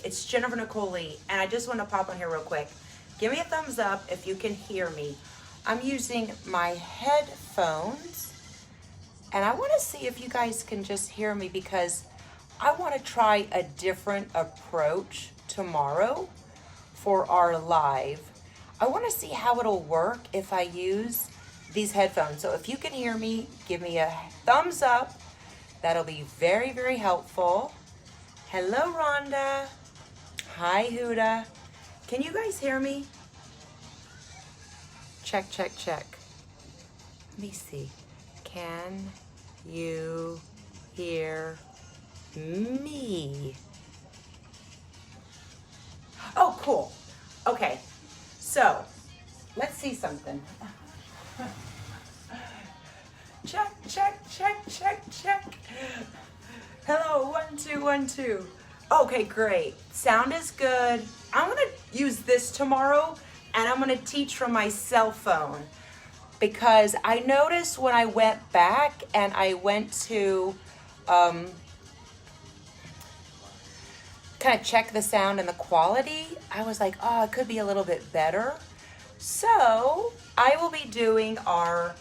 It's Jennifer Nicole Lee, and I just want to pop on here real quick. Give me a thumbs up if you can hear me. I'm using my headphones, and I want to see if you guys can just hear me because I want to try a different approach tomorrow for our live. I want to see how it'll work if I use these headphones. So if you can hear me, give me a thumbs up. That'll be very, very helpful. Hello, Rhonda. Hi, Huda. Can you guys hear me? Check, check, check. Let me see. Can you hear me? Oh, cool. Okay. So, let's see something. Check, check, check, check, check. Hello, 1, 2, 1, 2. Okay, great. Sound is good. I'm gonna use this tomorrow, and I'm gonna teach from my cell phone because I noticed when I went back and I went to kind of check the sound and the quality, I was like, oh, it could be a little bit better. So I will be doing our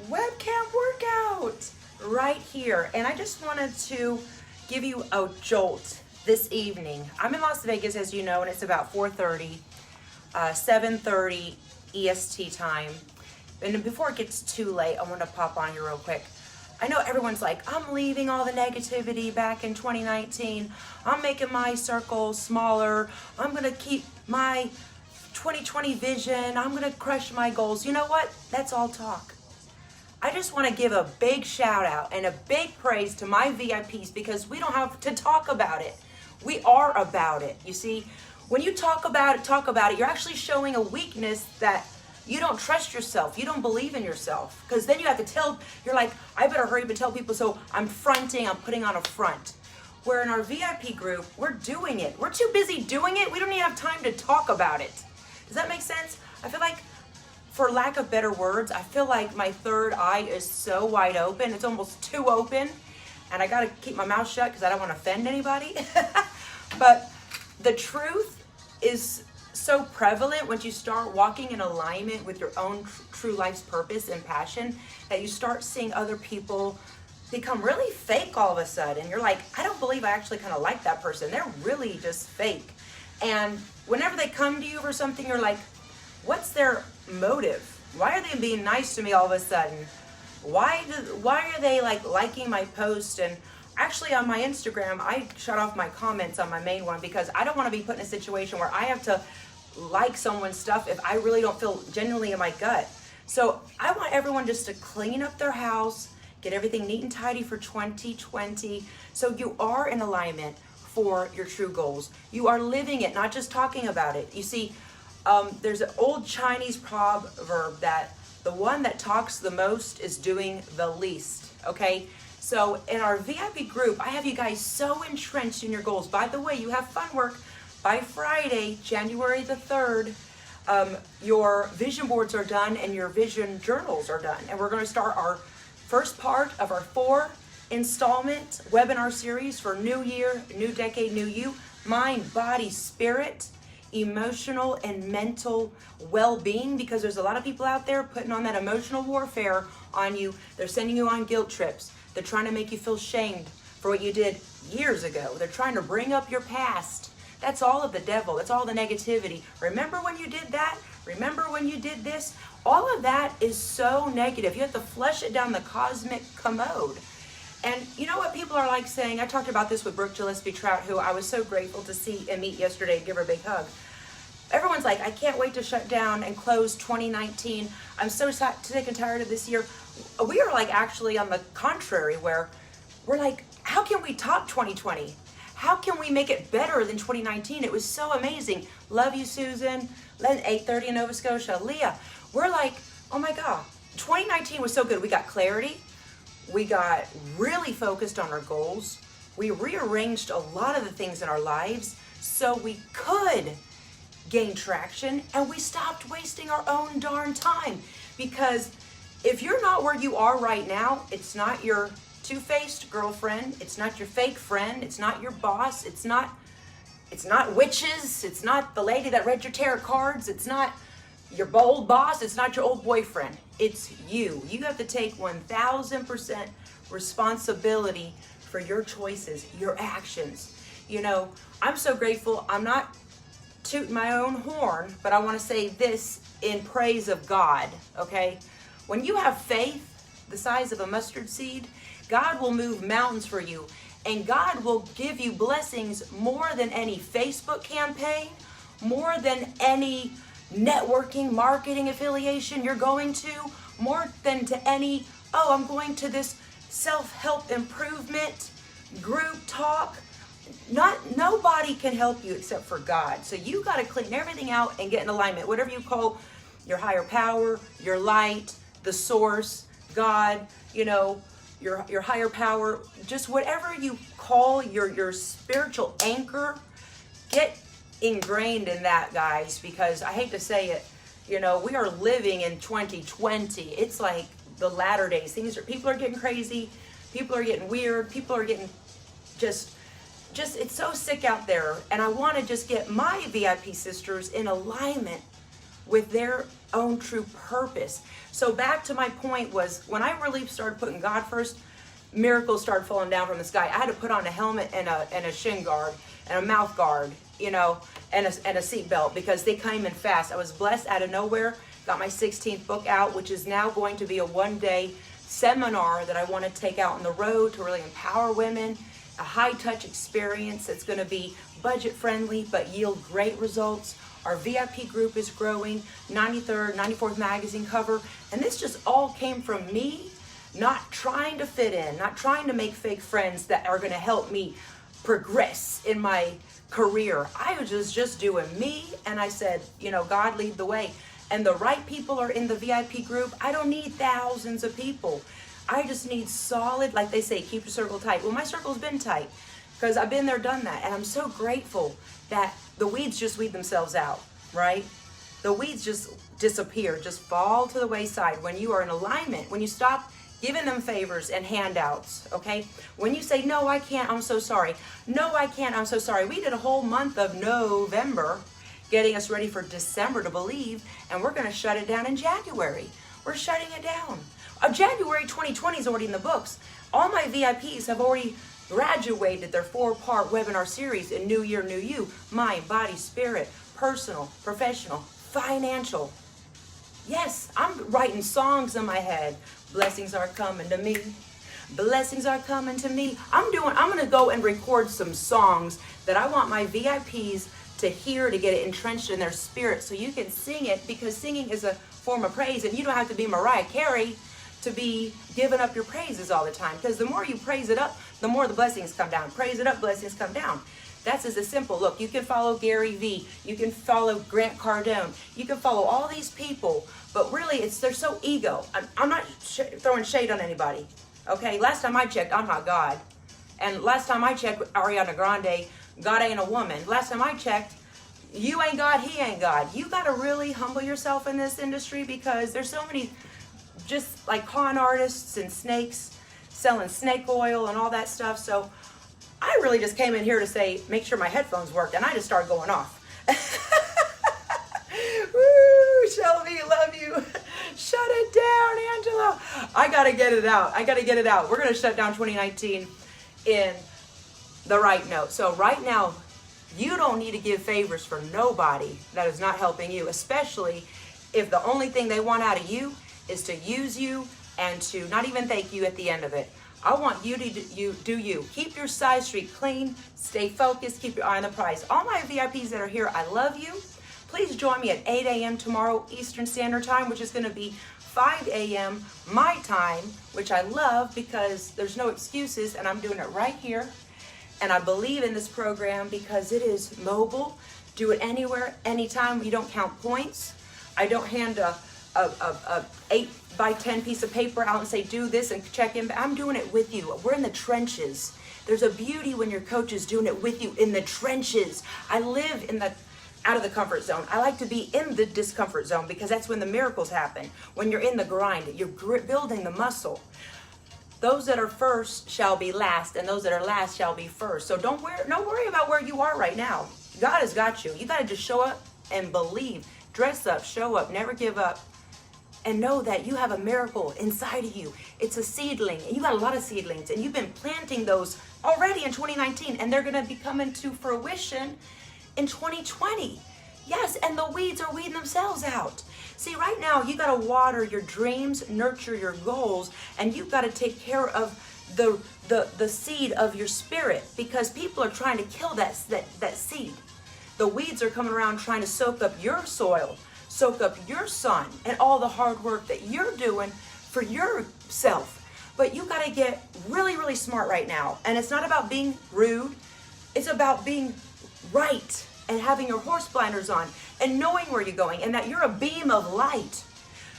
webcam workout right here. And I just wanted to give you a jolt this evening. I'm in Las Vegas, as you know, and it's about 4:30, 7:30 EST time. And before it gets too late, I want to pop on here real quick. I know everyone's like, I'm leaving all the negativity back in 2019. I'm making my circle smaller. I'm going to keep my 2020 vision. I'm going to crush my goals. You know what? That's all talk. I just want to give a big shout out and a big praise to my VIPs because we don't have to talk about it. We are about it. You see, when you talk about it, you're actually showing a weakness that you don't trust yourself. You don't believe in yourself. Because then you have to tell, you're like, I better hurry up and tell people, so I'm fronting, I'm putting on a front. Where in our VIP group, we're doing it. We're too busy doing it. We don't even have time to talk about it. Does that make sense? I feel like, for lack of better words, I feel like my third eye is so wide open. It's almost too open. And I got to keep my mouth shut because I don't want to offend anybody. But the truth is so prevalent once you start walking in alignment with your own true life's purpose and passion that you start seeing other people become really fake all of a sudden. You're like, I don't believe I actually kind of like that person. They're really just fake. And whenever they come to you for something, you're like, what's their motive? Why are they being nice to me all of a sudden? Why are they like liking my post? And actually on my Instagram, I shut off my comments on my main one because I don't want to be put in a situation where I have to like someone's stuff if I really don't feel genuinely in my gut. So I want everyone just to clean up their house, get everything neat and tidy for 2020. So you are in alignment for your true goals. You are living it, not just talking about it. You see, there's an old Chinese proverb that the one that talks the most is doing the least, okay? So in our VIP group, I have you guys so entrenched in your goals. By the way, you have fun work. By Friday, January the 3rd, your vision boards are done and your vision journals are done. And we're going to start our first part of our 4 installment webinar series for New Year, New Decade, New You. Mind, body, spirit, emotional and mental well-being, because there's a lot of people out there putting on that emotional warfare on you. They're sending you on guilt trips. They're trying to make you feel shamed for what you did years ago. They're trying to bring up your past. That's all of the devil. That's all the negativity. Remember when you did that? Remember when you did this? All of that is so negative. You have to flush it down the cosmic commode. And you know what people are like saying? I talked about this with Brooke Gillespie Trout, who I was so grateful to see and meet yesterday and give her a big hug. Everyone's like, I can't wait to shut down and close 2019. I'm so sick and tired of this year. We are like actually on the contrary, where we're like, how can we top 2020? How can we make it better than 2019? It was so amazing. Love you, Susan. 8:30 in Nova Scotia. Leah, we're like, oh my God, 2019 was so good. We got clarity. We got really focused on our goals. We rearranged a lot of the things in our lives so we could gain traction, and we stopped wasting our own darn time. Because if you're not where you are right now, it's not your two-faced girlfriend, it's not your fake friend, it's not your boss, it's not It's not witches. It's not the lady that read your tarot cards. It's not your bold boss. It's not your old boyfriend. It's you. You have to take 1000% responsibility for your choices, your actions. You know, I'm so grateful. I'm not tooting my own horn, but I want to say this in praise of God, okay? When you have faith the size of a mustard seed, God will move mountains for you, and God will give you blessings more than any Facebook campaign, more than any networking, marketing affiliation you're going to, more than to any, oh, I'm going to this self-help improvement group talk. Nobody can help you except for God. So you got to clean everything out and get in alignment. Whatever you call your higher power, your light, the source, God, you know, your higher power, just whatever you call your spiritual anchor, get ingrained in that, guys, because I hate to say it, you know, we are living in 2020. It's like the latter days. People are getting crazy. People are getting weird. People are getting just it's so sick out there. And I want to just get my VIP sisters in alignment with their own true purpose. So back to my point was, when I really started putting God first, miracles started falling down from the sky. I had to put on a helmet and a shin guard and a mouth guard, you know, and a seat belt, because they came in fast. I was blessed out of nowhere. Got my 16th book out, which is now going to be a one-day seminar that I want to take out on the road to really empower women. A high-touch experience that's going to be budget-friendly but yield great results. Our VIP group is growing, 93rd, 94th magazine cover. And this just all came from me not trying to fit in, not trying to make fake friends that are going to help me progress in my career. I was just doing me, and I said, you know, God, lead the way. And the right people are in the VIP group. I don't need thousands of people. I just need solid, like they say, keep your circle tight. Well, my circle's been tight because I've been there, done that. And I'm so grateful that the weeds just weed themselves out, right? The weeds just disappear, just fall to the wayside when you are in alignment, when you stop giving them favors and handouts, okay? When you say, no, I can't, I'm so sorry. No, I can't, I'm so sorry. We did a whole month of November getting us ready for December to believe, and we're gonna shut it down in January. We're shutting it down. January 2020 is already in the books. All my VIPs have already graduated their 4-part webinar series in New Year, New You. Mind, body, spirit, personal, professional, financial. Yes, I'm writing songs in my head. Blessings are coming to me. Blessings are coming to me. I'm gonna go and record some songs that I want my VIPs to hear, to get it entrenched in their spirit, so you can sing it, because singing is a form of praise, and you don't have to be Mariah Carey to be giving up your praises all the time, because the more you praise it up, the more the blessings come down. Praise it up, blessings come down. That's as a simple. Look, you can follow Gary Vee, you can follow Grant Cardone, you can follow all they's people, but really they're so ego. I'm not throwing shade on anybody, okay? Last time I checked, I'm not God. And last time I checked with Ariana Grande, God ain't a woman. Last time I checked, you ain't God, he ain't God. You got to really humble yourself in this industry, because there's so many just like con artists and snakes selling snake oil and all that stuff. So I really just came in here to say, make sure my headphones worked, and I just started going off. Woo, Shelby, love you. Shut it down, Angela. I got to get it out. I got to get it out. We're going to shut down 2019 in the right note. So right now, you don't need to give favors for nobody that is not helping you, especially if the only thing they want out of you is to use you and to not even thank you at the end of it. I want you to do you. Keep your side street clean, stay focused, keep your eye on the prize. All my VIPs that are here, I love you. Please join me at 8 a.m. tomorrow Eastern Standard Time, which is going to be 5 a.m. my time, which I love because there's no excuses, and I'm doing it right here. And I believe in this program because it is mobile. Do it anywhere, anytime. You don't count points. I don't hand a 8x10 piece of paper out and say, do this and check in. I'm doing it with you. We're in the trenches. There's a beauty when your coach is doing it with you in the trenches. I live in the out of the comfort zone. I like to be in the discomfort zone, because that's when the miracles happen. When you're in the grind, you're building the muscle. Those that are first shall be last, and those that are last shall be first. So don't worry about where you are right now. God has got you. You got to just show up and believe. Dress up, show up, never give up. And know that you have a miracle inside of you. It's a seedling, and you got a lot of seedlings, and you've been planting those already in 2019, and they're going to be coming to fruition in 2020. Yes, and the weeds are weeding themselves out. See, right now, you got to water your dreams, nurture your goals, and you've got to take care of the seed of your spirit, because people are trying to kill that seed. The weeds are coming around trying to soak up your soil, soak up your sun, and all the hard work that you're doing for yourself. But you got to get really, really smart right now. And it's not about being rude. It's about being right and having your horse blinders on and knowing where you're going and that you're a beam of light.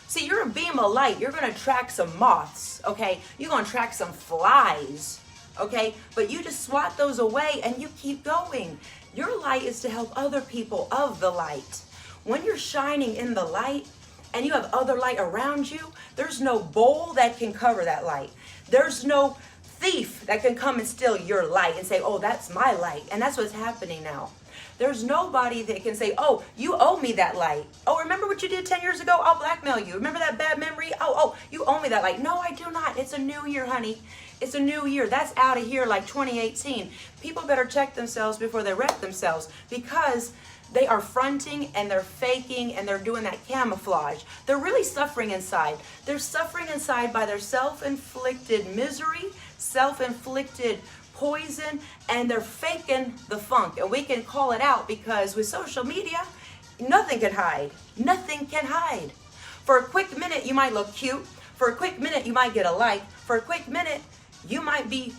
See, you're a beam of light. You're going to attract some moths, okay? You're going to attract some flies, okay? But you just swat those away and you keep going. Your light is to help other people of the light. When you're shining in the light and you have other light around you, there's no bowl that can cover that light. There's no thief that can come and steal your light and say, oh, that's my light. And that's what's happening now. There's nobody that can say, oh, you owe me that light. Oh, remember what you did 10 years ago? I'll blackmail you. Remember that bad memory? Oh, you owe me that light. No, I do not. It's a new year, honey. It's a new year. That's out of here like 2018. People better check themselves before they wreck themselves, because they are fronting and they're faking and they're doing that camouflage. They're really suffering inside. They're suffering inside by their self-inflicted misery, self-inflicted poison, and they're faking the funk. And we can call it out, because with social media, nothing can hide. Nothing can hide. For a quick minute, you might look cute. For a quick minute, you might get a like. For a quick minute, you might be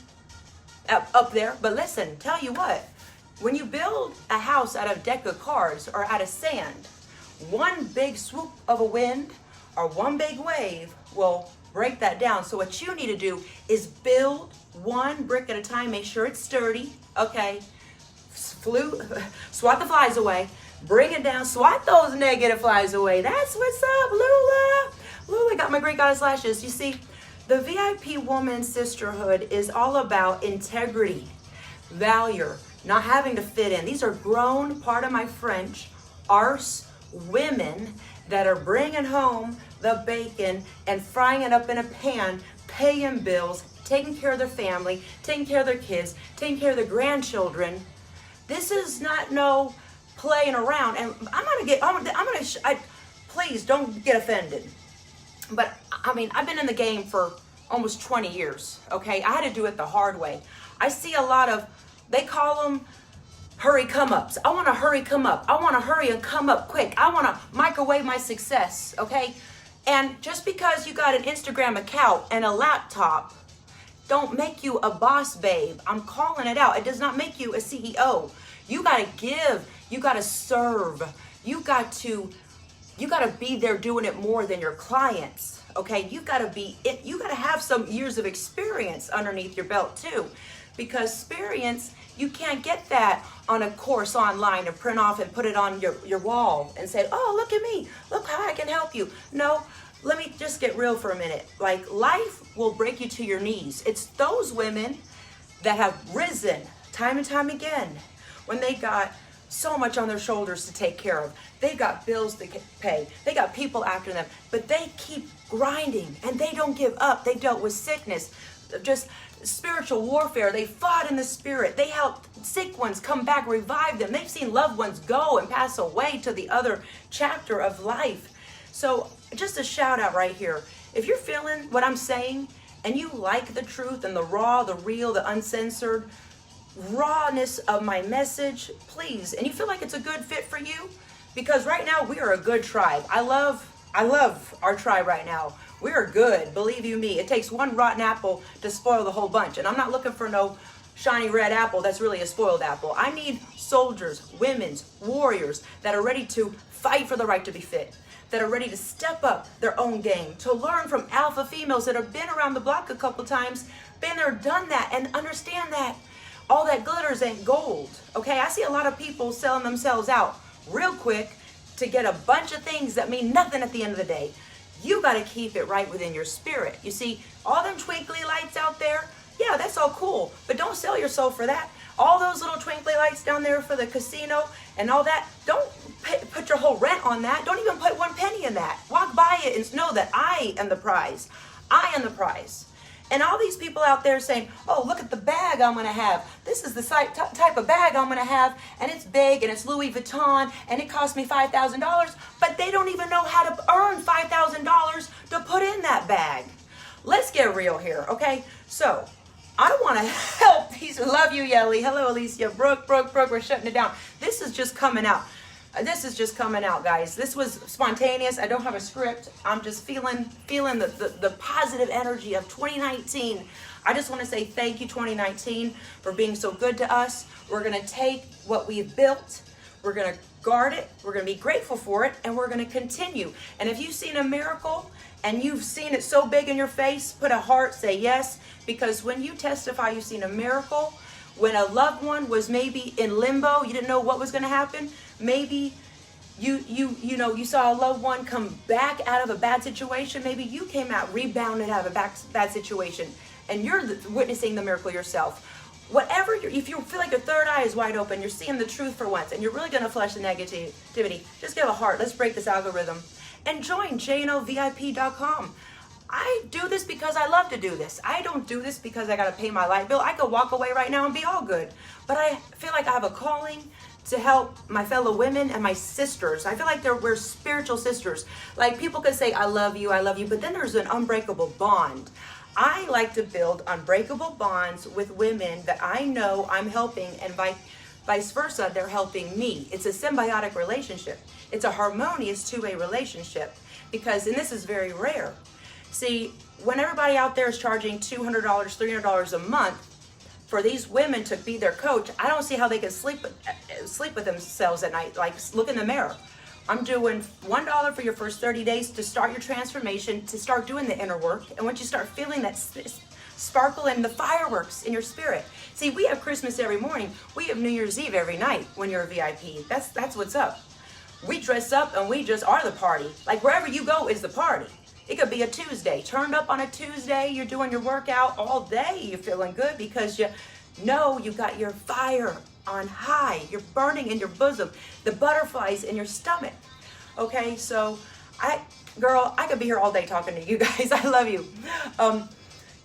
up there. But listen, tell you what, when you build a house out of a deck of cards or out of sand, one big swoop of a wind or one big wave will break that down. So what you need to do is build one brick at a time. Make sure it's sturdy, okay? Swat the flies away. Bring it down. Swat those negative flies away. That's what's up, Lula. Lula got my Great Goddess lashes. You see, the VIP Woman Sisterhood is all about integrity, valor, not having to fit in. These are grown, pardon my French, arse women that are bringing home the bacon and frying it up in a pan, paying bills, taking care of their family, taking care of their kids, taking care of their grandchildren. This is not no playing around. And please don't get offended. But I mean, I've been in the game for almost 20 years, okay? I had to do it the hard way. I see a lot of, they call them hurry come ups. I want to hurry come up. I want to hurry and come up quick. I want to microwave my success, okay? And just because you got an Instagram account and a laptop, don't make you a boss babe. I'm calling it out. It does not make you a CEO. You got to give. You got to serve. You got to be there doing it more than your clients. Okay, you got to have some years of experience underneath your belt too, because experience, you can't get that on a course online and print off and put it on your wall and say, oh, look at me, look how I can help you. No, let me just get real for a minute. Like, life will break you to your knees. It's those women that have risen time and time again when they got so much on their shoulders to take care of. They got bills to pay. They got people after them, but they keep grinding and they don't give up. They dealt with sickness, just spiritual warfare. They fought in the spirit. They helped sick ones come back, revive them. They've seen loved ones go and pass away to the other chapter of life. So just a shout out right here. If you're feeling what I'm saying and you like the truth and the raw, the real, the uncensored rawness of my message, please, and you feel like it's a good fit for you, because right now we are a good tribe. I love our tribe right now. We are good, believe you me. It takes one rotten apple to spoil the whole bunch, and I'm not looking for no shiny red apple that's really a spoiled apple. I need soldiers, women's, warriors that are ready to fight for the right to be fit, that are ready to step up their own game, to learn from alpha females that have been around the block a couple times, been there, done that, and understand that all that glitters ain't gold, okay? I see a lot of people selling themselves out real quick to get a bunch of things that mean nothing at the end of the day. You got to keep it right within your spirit. You see, all them twinkly lights out there, yeah, that's all cool, but don't sell your soul for that. All those little twinkly lights down there for the casino and all that, don't put your whole rent on that. Don't even put 1 penny in that. Walk by it and know that I am the prize. I am the prize. And all these people out there saying, oh, look at the bag I'm going to have. This is the type of bag I'm going to have, and it's big, and it's Louis Vuitton, and it cost me $5,000, but they don't even know how to earn $5,000 to put in that bag. Let's get real here, okay? So I want to help these. Love you, Yelly. Hello, Alicia. Brooke, we're shutting it down. This is just coming out. This is just coming out, guys. This was spontaneous. I don't have a script. I'm just feeling the positive energy of 2019. I just want to say thank you, 2019, for being so good to us. We're going to take what we've built. We're going to guard it. We're going to be grateful for it, and we're going to continue. And if you've seen a miracle and you've seen it so big in your face, put a heart, say yes, because when you testify you've seen a miracle, when a loved one was maybe in limbo, you didn't know what was going to happen, maybe you saw a loved one come back out of a bad situation, maybe you came out rebounded out of a bad situation, and you're witnessing the miracle yourself. Whatever, if you feel like your third eye is wide open, you're seeing the truth for once, and you're really going to flush the negativity, just give a heart. Let's break this algorithm. And join JNLVIP.com. I do this because I love to do this. I don't do this because I got to pay my light bill. I could walk away right now and be all good. But I feel like I have a calling to help my fellow women and my sisters. I feel like we're spiritual sisters. Like, people could say, I love you, but then there's an unbreakable bond. I like to build unbreakable bonds with women that I know I'm helping, and vice versa, they're helping me. It's a symbiotic relationship. It's a harmonious two-way relationship, because, and this is very rare. See, when everybody out there is charging $200, $300 a month for these women to be their coach, I don't see how they can sleep with themselves at night. Like, look in the mirror. I'm doing $1 for your first 30 days to start your transformation, to start doing the inner work. And once you start feeling that sparkle and the fireworks in your spirit. See, we have Christmas every morning. We have New Year's Eve every night when you're a VIP. That's what's up. We dress up and we just are the party. Like, wherever you go is the party. It could be a Tuesday. Turned up on a Tuesday, you're doing your workout all day. You're feeling good because you know you got your fire on high. You're burning in your bosom. The butterflies in your stomach. Okay, so I could be here all day talking to you guys. I love you.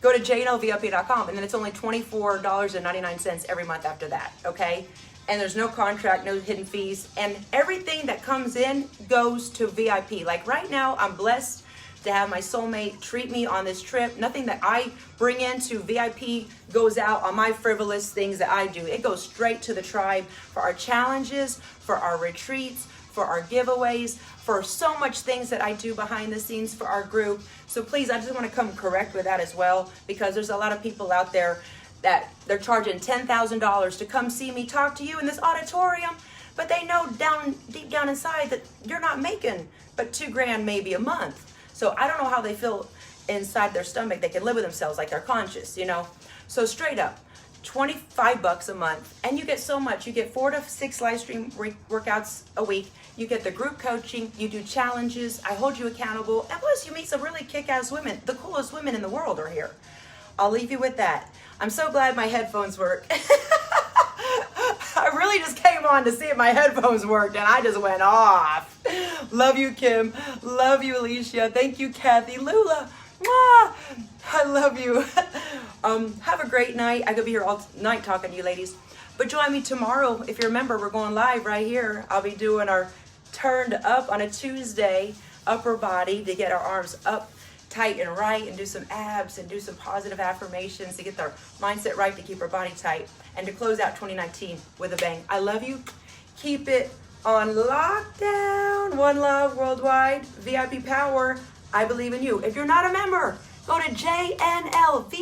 Go to JNLVIP.com, and then it's only $24.99 every month after that, okay? And there's no contract, no hidden fees, and everything that comes in goes to VIP. Like, right now, I'm blessed to have my soulmate treat me on this trip. Nothing that I bring into VIP goes out on my frivolous things that I do. It goes straight to the tribe for our challenges, for our retreats, for our giveaways, for so much things that I do behind the scenes for our group. So please, I just want to come correct with that as well, because there's a lot of people out there that they're charging $10,000 to come see me talk to you in this auditorium, but they know deep down inside that you're not making but $2,000 maybe a month. So I don't know how they feel inside their stomach. They can live with themselves like they're conscious, you know. So straight up, $25 a month, and you get so much. You get 4 to 6 live stream workouts a week. You get the group coaching. You do challenges. I hold you accountable, and plus you meet some really kick-ass women. The coolest women in the world are here. I'll leave you with that. I'm so glad my headphones work. I really just came on to see if my headphones worked, and I just went off. Love you, Kim. Love you, Alicia. Thank you, Kathy. Lula. Mwah! I love you. Have a great night. I could be here all night talking to you ladies. But join me tomorrow. If you remember, we're going live right here. I'll be doing our turned up on a Tuesday upper body to get our arms up tight and right, and do some abs and do some positive affirmations to get our mindset right, to keep our body tight, and to close out 2019 with a bang. I love you. Keep it on lockdown. One love worldwide. VIP power. I believe in you. If you're not a member, go to JNLVIP.com.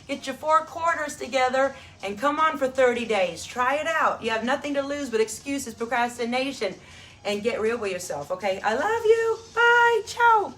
Get your 4 quarters together and come on for 30 days. Try it out. You have nothing to lose but excuses, procrastination, and get real with yourself, okay? I love you. Bye. Ciao.